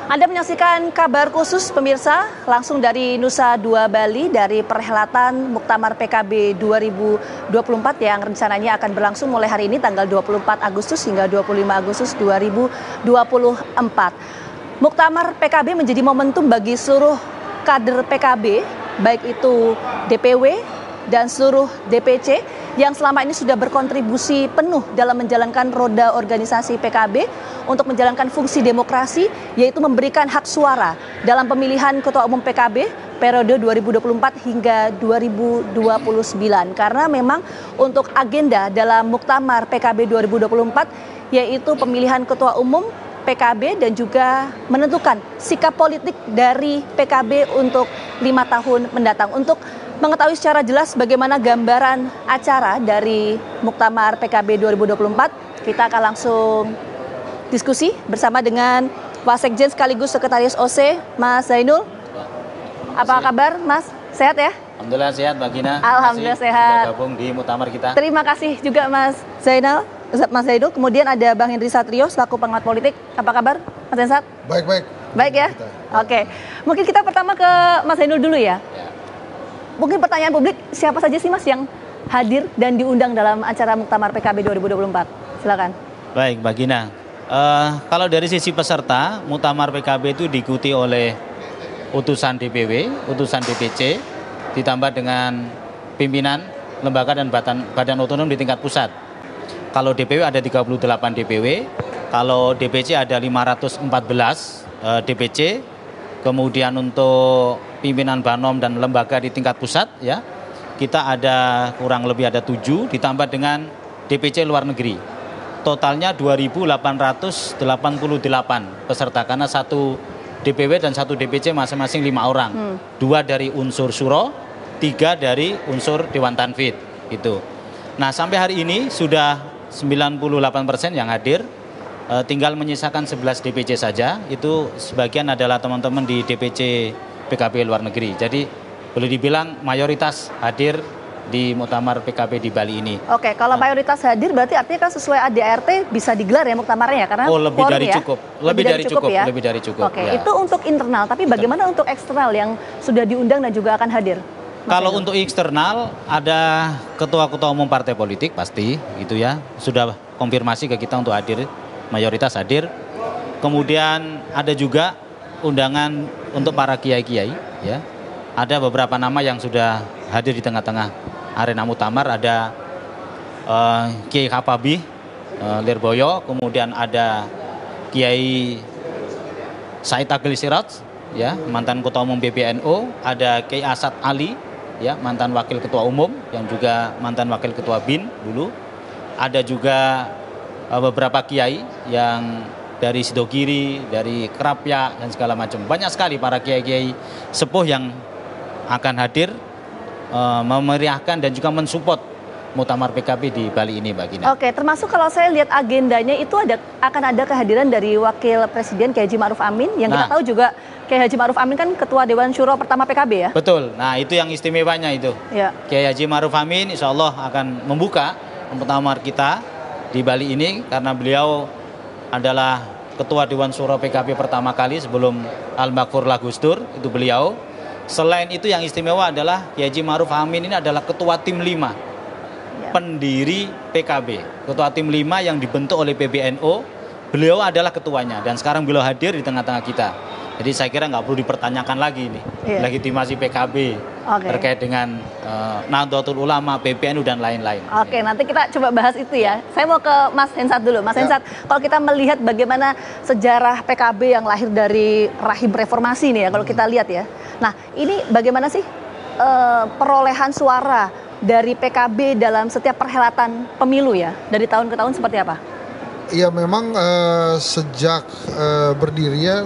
Anda menyaksikan kabar khusus pemirsa langsung dari Nusa Dua Bali dari perhelatan Muktamar PKB 2024 yang rencananya akan berlangsung mulai hari ini tanggal 24 Agustus hingga 25 Agustus 2024. Muktamar PKB menjadi momentum bagi seluruh kader PKB, baik itu DPW dan seluruh DPC yang selama ini sudah berkontribusi penuh dalam menjalankan roda organisasi PKB untuk menjalankan fungsi demokrasi, yaitu memberikan hak suara dalam pemilihan Ketua Umum PKB periode 2024 hingga 2029. Karena memang untuk agenda dalam Muktamar PKB 2024 yaitu pemilihan Ketua Umum PKB dan juga menentukan sikap politik dari PKB untuk 5 tahun mendatang. Untuk mengetahui secara jelas bagaimana gambaran acara dari Muktamar PKB 2024, kita akan langsung diskusi bersama dengan Wasekjen sekaligus Sekretaris OC, Mas Zainul. Apa kabar, Mas? Sehat ya? Alhamdulillah sehat, Mbak Gina. Alhamdulillah sehat. Sudah gabung di Muktamar kita. Terima kasih juga Mas Zainul. Kemudian ada Bang Henry Satrio selaku pengamat politik. Apa kabar, Mas Hensat? Baik. Baik ya? Oke. Mungkin kita pertama ke Mas Zainul dulu ya. Mungkin pertanyaan publik, siapa saja sih Mas yang hadir dan diundang dalam acara Muktamar PKB 2024? Silakan. Baik, Mbak Gina. Kalau dari sisi peserta, Muktamar PKB itu diikuti oleh utusan DPW, utusan DPC, ditambah dengan pimpinan lembaga dan badan otonom di tingkat pusat. Kalau DPW ada 38 DPW, kalau DPC ada 514 DPC, kemudian untuk pimpinan Banom dan lembaga di tingkat pusat ya, kita ada kurang lebih ada 7 ditambah dengan DPC luar negeri. Totalnya 2.888 peserta karena satu DPW dan satu DPC masing-masing 5 orang. 2 dari unsur Suro, 3 dari unsur Dewan Tanfid gitu. Nah, sampai hari ini sudah 98% yang hadir. Tinggal menyisakan 11 DPC saja, itu sebagian adalah teman-teman di DPC PKB luar negeri. Jadi boleh dibilang mayoritas hadir di Muktamar PKB di Bali ini. Oke, kalau mayoritas hadir berarti artinya kan sesuai ADART bisa digelar ya muktamarnya karena lebih dari ya? cukup. Lebih dari cukup. Oke, ya. Itu untuk internal, tapi bagaimana untuk eksternal yang sudah diundang dan juga akan hadir? Kalau untuk eksternal ada ketua-ketua umum partai politik pasti gitu ya. Sudah konfirmasi ke kita untuk hadir, mayoritas hadir. Kemudian ada juga undangan untuk para kiai-kiai ya. Ada beberapa nama yang sudah hadir di tengah-tengah arena muktamar, ada Kiai Hapabi Lirboyo, kemudian ada Kiai Said Agil Siraj ya, mantan ketua umum PBNU, ada Kiai Asad Ali ya, mantan wakil ketua umum yang juga mantan wakil ketua BIN dulu. Ada juga beberapa kiai yang dari Sidogiri, dari Kerapia dan segala macam. Banyak sekali para kiai-kiai sepuh yang akan hadir memeriahkan dan juga mensupport Muktamar PKB di Bali ini, Mbak Gina. Oke, termasuk kalau saya lihat agendanya itu akan ada kehadiran dari Wakil Presiden Kiai Haji Ma'ruf Amin yang kita tahu juga Kiai Haji Ma'ruf Amin kan Ketua Dewan Syuro pertama PKB ya. Betul. Nah, itu yang istimewanya itu. Ya. Kiai Haji Ma'ruf Amin insya Allah akan membuka Muktamar kita di Bali ini karena beliau adalah Ketua Dewan Syuro PKB pertama kali sebelum Al-Maghfurlah Gus Dur, itu beliau. Selain itu yang istimewa adalah Kiai Haji Ma'ruf Amin ini adalah Ketua Tim 5 pendiri PKB, Ketua Tim 5 yang dibentuk oleh PBNU. Beliau adalah ketuanya dan sekarang beliau hadir di tengah-tengah kita. Jadi saya kira nggak perlu dipertanyakan lagi nih legitimasi PKB terkait dengan Nahdlatul Ulama, PBNU dan lain-lain. Oke, nanti kita coba bahas itu ya. Saya mau ke Mas Hensat dulu. Mas Hensat, kalau kita melihat bagaimana sejarah PKB yang lahir dari rahim reformasi nih ya, kalau kita lihat ya. Nah, ini bagaimana sih perolehan suara dari PKB dalam setiap perhelatan pemilu ya, dari tahun ke tahun seperti apa? Iya, memang sejak berdiri ya,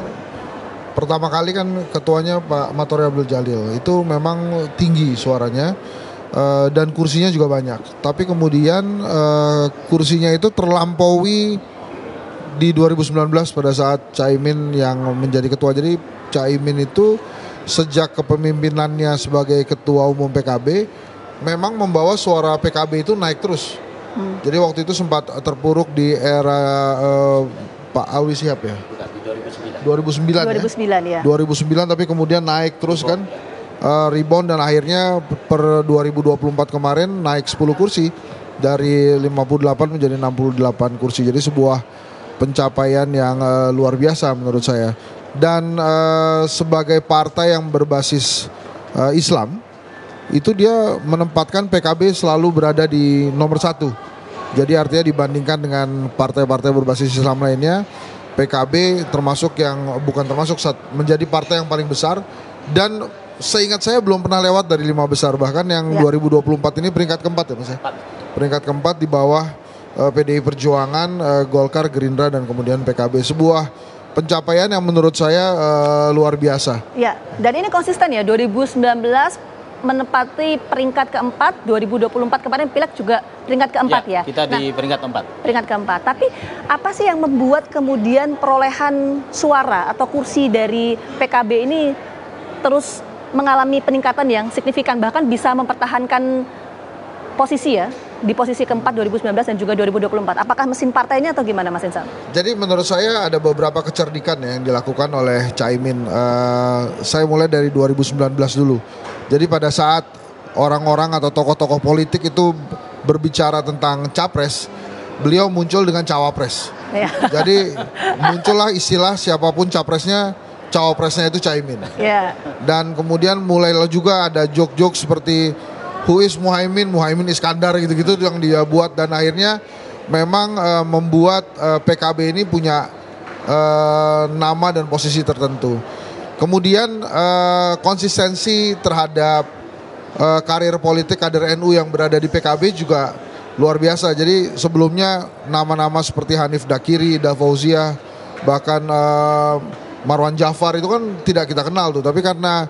pertama kali kan ketuanya Pak Matori Abdul Jalil, itu memang tinggi suaranya dan kursinya juga banyak. Tapi kemudian kursinya itu terlampaui di 2019 pada saat Caimin yang menjadi ketua. Jadi Caimin itu sejak kepemimpinannya sebagai ketua umum PKB memang membawa suara PKB itu naik terus. Jadi waktu itu sempat terpuruk di era Pak Alwi Shihab ya. 2009. 2009 ya. 2009 ya. 2009 tapi kemudian naik terus kan, rebound dan akhirnya per 2024 kemarin naik 10 kursi dari 58 menjadi 68 kursi. Jadi sebuah pencapaian yang luar biasa menurut saya. Dan sebagai partai yang berbasis Islam, itu dia menempatkan PKB selalu berada di nomor 1. Jadi artinya dibandingkan dengan partai-partai berbasis Islam lainnya, PKB menjadi partai yang paling besar. Dan seingat saya belum pernah lewat dari 5 besar. Bahkan yang 2024 ini peringkat keempat ya Mas ya? Peringkat keempat di bawah PDI Perjuangan, Golkar, Gerindra, dan kemudian PKB. Sebuah pencapaian yang menurut saya luar biasa. Ya, dan ini konsisten ya, 2019 menempati peringkat keempat, 2024 kemarin Pileg juga peringkat keempat ya. Kita di peringkat keempat. Peringkat keempat. Tapi apa sih yang membuat kemudian perolehan suara atau kursi dari PKB ini terus mengalami peningkatan yang signifikan, bahkan bisa mempertahankan posisi ya, di posisi keempat 2019 dan juga 2024. Apakah mesin partainya atau gimana Mas Insan? Jadi menurut saya ada beberapa kecerdikan yang dilakukan oleh Caimin. Saya mulai dari 2019 dulu. Jadi pada saat orang-orang atau tokoh-tokoh politik itu berbicara tentang capres, beliau muncul dengan cawapres. Ya. Jadi muncullah istilah siapapun capresnya, cawapresnya itu Caimin. Ya. Dan kemudian mulailah juga ada joke-joke seperti who is Muhaimin, Muhaimin Iskandar gitu-gitu yang dia buat. Dan akhirnya memang membuat PKB ini punya nama dan posisi tertentu. Kemudian konsistensi terhadap karir politik kader NU yang berada di PKB juga luar biasa. Jadi sebelumnya nama-nama seperti Hanif Dakiri, Ida Fauzia, bahkan Marwan Jafar itu kan tidak kita kenal tuh. Tapi karena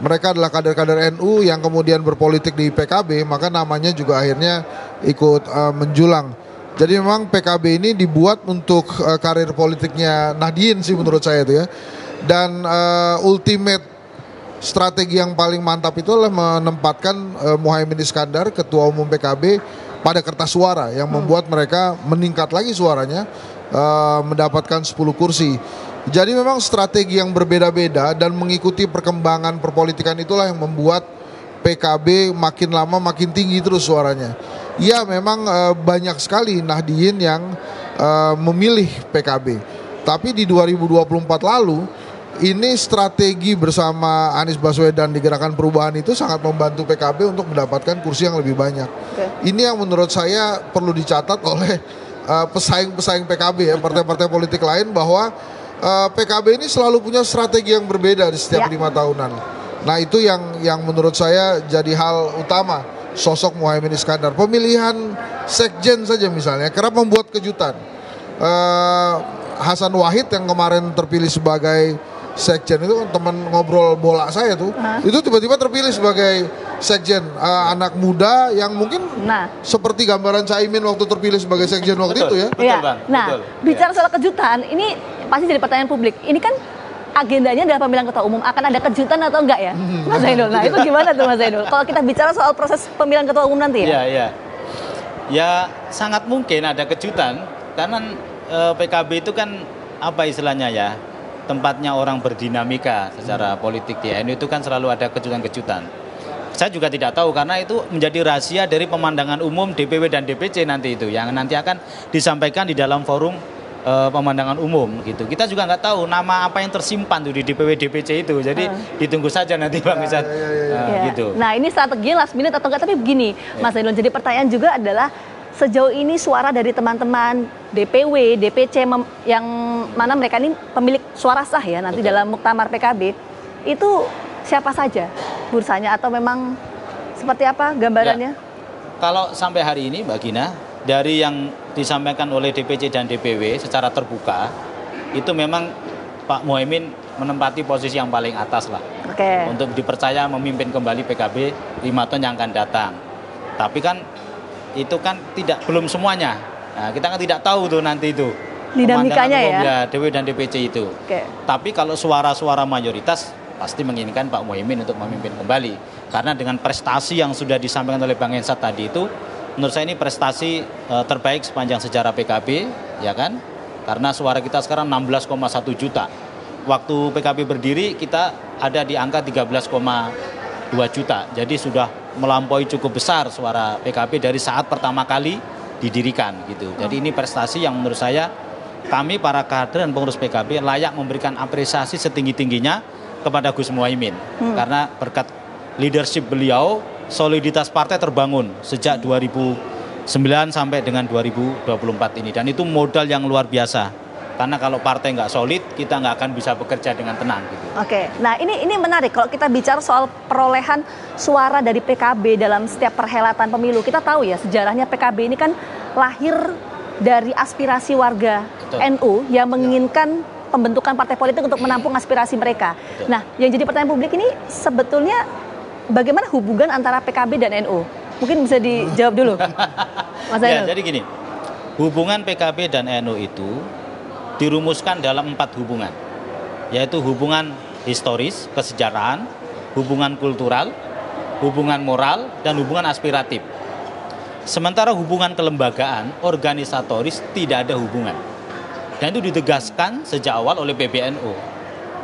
mereka adalah kader-kader NU yang kemudian berpolitik di PKB, maka namanya juga akhirnya ikut menjulang. Jadi memang PKB ini dibuat untuk karir politiknya Nahdien sih menurut saya itu ya. Dan ultimate strategi yang paling mantap itu adalah menempatkan Muhaimin Iskandar, Ketua Umum PKB, pada kertas suara yang membuat mereka meningkat lagi suaranya, mendapatkan 10 kursi. Jadi memang strategi yang berbeda-beda dan mengikuti perkembangan perpolitikan itulah yang membuat PKB makin lama makin tinggi terus suaranya. Ya memang banyak sekali Nahdien yang memilih PKB. Tapi di 2024 lalu ini strategi bersama Anies Baswedan di Gerakan Perubahan itu sangat membantu PKB untuk mendapatkan kursi yang lebih banyak. Ini yang menurut saya perlu dicatat oleh pesaing-pesaing PKB ya, partai-partai politik lain, bahwa PKB ini selalu punya strategi yang berbeda di setiap 5 tahunan. Nah itu yang menurut saya jadi hal utama sosok Muhaimin Iskandar. Pemilihan sekjen saja misalnya kerap membuat kejutan. Hasan Wahid yang kemarin terpilih sebagai sekjen itu kan teman ngobrol bola saya tuh, itu tiba-tiba terpilih sebagai sekjen, anak muda yang mungkin seperti gambaran Caimin waktu terpilih sebagai sekjen waktu itu ya. Betul, Bang. Nah, betul. Bicara soal kejutan, ini pasti jadi pertanyaan publik. Ini kan agendanya adalah pemilihan ketua umum, akan ada kejutan atau enggak ya, Mas Zainul? Nah itu gimana tuh Mas Zainul? Kalau kita bicara soal proses pemilihan ketua umum nanti ya? Ya sangat mungkin ada kejutan karena PKB itu kan apa istilahnya ya, tempatnya orang berdinamika secara politik di NU itu kan selalu ada kejutan-kejutan. Saya juga tidak tahu karena itu menjadi rahasia dari pemandangan umum DPW dan DPC nanti itu yang nanti akan disampaikan di dalam forum pemandangan umum gitu. Kita juga nggak tahu nama apa yang tersimpan tuh di DPW DPC itu. Jadi ditunggu saja nanti Bang Isan. Gitu. Nah, ini strategi last minute atau enggak, tapi begini Mas Zainul, jadi pertanyaan juga adalah sejauh ini suara dari teman-teman DPW, DPC yang mana mereka ini pemilik suara sah ya nanti dalam muktamar PKB, itu siapa saja bursanya atau memang seperti apa gambarannya? Kalau sampai hari ini Mbak Gina, dari yang disampaikan oleh DPC dan DPW secara terbuka, itu memang Pak Muhaimin menempati posisi yang paling atas lah. Untuk dipercaya memimpin kembali PKB 5 tahun yang akan datang. Tapi kan itu kan belum semuanya. Nah, kita kan tidak tahu tuh nanti itu dinamikanya ya DPW dan DPC itu. Tapi kalau suara-suara mayoritas pasti menginginkan Pak Muhaimin untuk memimpin kembali. Karena dengan prestasi yang sudah disampaikan oleh Bang Hensat tadi itu, menurut saya ini prestasi terbaik sepanjang sejarah PKB, ya kan? Karena suara kita sekarang 16,1 juta. Waktu PKB berdiri kita ada di angka 13,2 juta. Jadi sudah melampaui cukup besar suara PKB dari saat pertama kali didirikan gitu. Jadi ini prestasi yang menurut saya kami para kader dan pengurus PKB layak memberikan apresiasi setinggi-tingginya kepada Gus Muhaimin. Karena berkat leadership beliau, soliditas partai terbangun sejak 2009 sampai dengan 2024 ini. Dan itu modal yang luar biasa. Karena kalau partai nggak solid, kita nggak akan bisa bekerja dengan tenang. Gitu. Oke, nah ini menarik kalau kita bicara soal perolehan suara dari PKB dalam setiap perhelatan pemilu. Kita tahu ya sejarahnya PKB ini kan lahir dari aspirasi warga NU yang menginginkan pembentukan partai politik untuk menampung aspirasi mereka. Betul. Nah, yang jadi pertanyaan publik ini sebetulnya bagaimana hubungan antara PKB dan NU? Mungkin bisa dijawab dulu, Mas Ya, jadi gini, hubungan PKB dan NU itu dirumuskan dalam 4 hubungan, yaitu hubungan historis, kesejarahan, hubungan kultural, hubungan moral, dan hubungan aspiratif. Sementara hubungan kelembagaan, organisatoris tidak ada hubungan. Dan itu ditegaskan sejak awal oleh PBNU.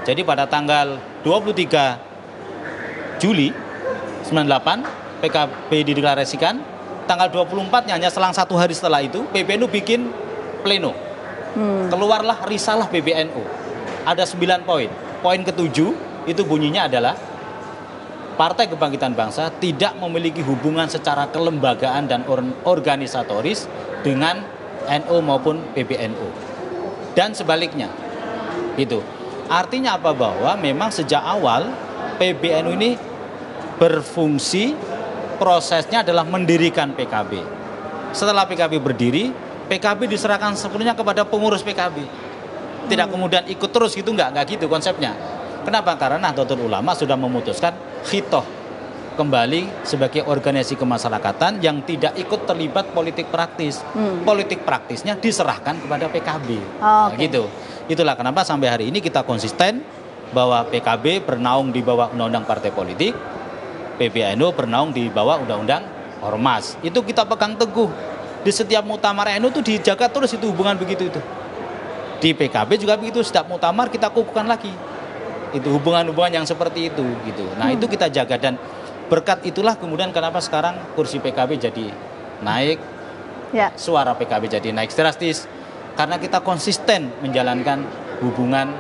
Jadi pada tanggal 23 Juli 98 PKB dideklarasikan, tanggal 24 hanya selang 1 hari setelah itu PBNU bikin pleno. Keluarlah risalah PBNU. Ada 9 poin. Poin ke-7 itu bunyinya adalah Partai Kebangkitan Bangsa tidak memiliki hubungan secara kelembagaan dan organisatoris dengan NU maupun PBNU. Dan sebaliknya. Gitu. Artinya apa? Bahwa memang sejak awal PBNU ini berfungsi, prosesnya adalah mendirikan PKB. Setelah PKB berdiri, PKB diserahkan sepenuhnya kepada pengurus PKB. Tidak kemudian ikut terus gitu, enggak gitu konsepnya. Kenapa? Karena Nahdlatul Ulama sudah memutuskan khitoh kembali sebagai organisasi kemasyarakatan yang tidak ikut terlibat politik praktis. Politik praktisnya diserahkan kepada PKB. Nah, gitu. Itulah kenapa sampai hari ini kita konsisten bahwa PKB bernaung di bawah Undang-Undang Partai Politik, PBNU bernaung di bawah Undang-Undang Ormas. Itu kita pegang teguh. Di setiap muktamar NU itu dijaga terus itu hubungan begitu itu. Di PKB juga begitu, setiap muktamar kita kukuhkan lagi. Itu hubungan-hubungan yang seperti itu gitu. Nah, itu kita jaga dan berkat itulah kemudian kenapa sekarang kursi PKB jadi naik. Ya. Suara PKB jadi naik drastis karena kita konsisten menjalankan hubungan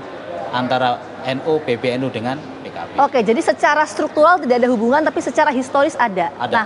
antara NU, PBNU dengan PKB. Oke, jadi secara struktural tidak ada hubungan tapi secara historis ada. Ada. Nah,